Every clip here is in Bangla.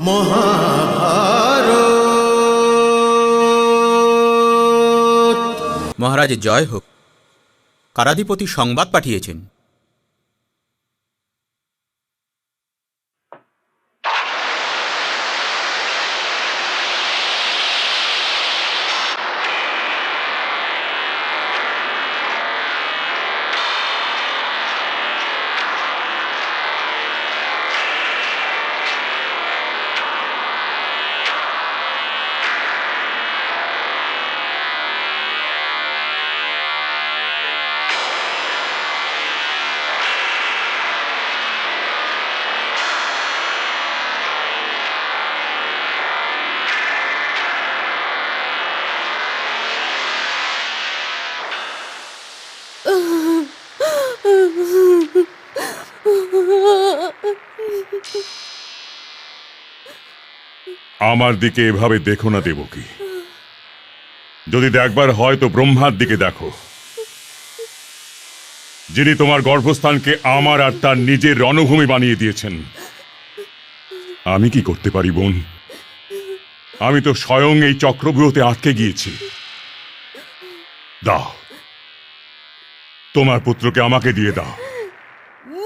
মহাভারত। মহারাজের জয় হোক। কারাধিপতি সংবাদ পাঠিয়েছেন। আমার দিকে এভাবে দেখো না দেবকী। যদি দেখবার হয় তো ব্রহ্মার দিকে দেখো, যিনি তোমার গর্ভস্থানকে আমার আর তার নিজের রণভূমি বানিয়ে দিয়েছেন। আমি কি করতে পারি বোন? আমি তো স্বয়ং এই চক্রব্যূহতে আটকে গিয়েছি। দাও, তোমার পুত্রকে আমাকে দিয়ে দাও।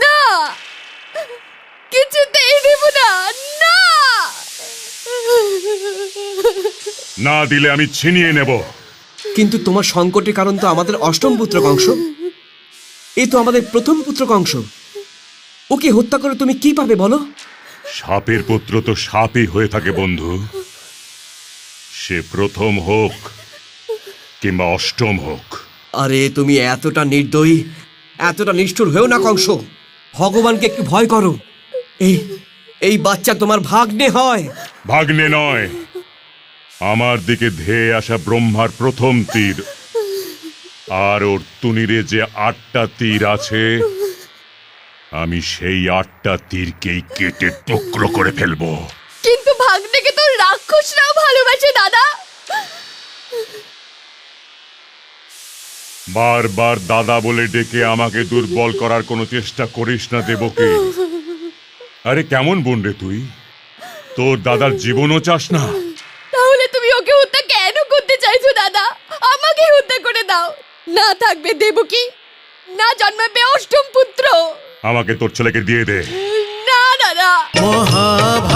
না, কিছুতেই দেব না। না, না দিলে আমি ছিনিয়ে নেব। কিন্তু তোমার সংকটের কারণ তো আমাদের অষ্টম পুত্র কংস। এই তো আমাদের প্রথম পুত্র কংস। ওকে হত্যা করে তুমি কি পাবে বলো? সাপের পুত্র তো সাপই হয়ে থাকে বন্ধু, সে প্রথম হোক কিংবা অষ্টম হোক। আরে তুমি এতটা নির্দয়ী, এতটা নিষ্ঠুর হয়েও না কংস। ভগবানকে একটু ভয় করো। এই এই বাচ্চা তোমার ভাগ্নে হয়। ভাগ্নে নয়, আমার দিকে ধেয়ে আসা ব্রহ্মার প্রথম তীর। আর ওর তুনিরে যে 8টা তীর আছে, আমি সেই 8টা তীরকেই কেটে টুকরো করে ফেলবো। কিন্তু ভাগ্নেকে তো রাক্ষসরাও ভালোবাসে দাদা। বারবার দাদা বলে ডেকে আমাকে দুর্বল করার কোনো চেষ্টা করিস না দেবকী। আরে কেমন বোন রে তুই? তোর দাদার জীবনও চাস না? তাহলে তুমি ওকে হত্যা কেন করতে চাইছো দাদা? আমাকে হত্যা করে দাও। না থাকবে দেবকী, না জন্মাবে অষ্টম পুত্র। আমাকে তোর ছেলেকে দিয়ে দে। না দাদা। মহাভারত।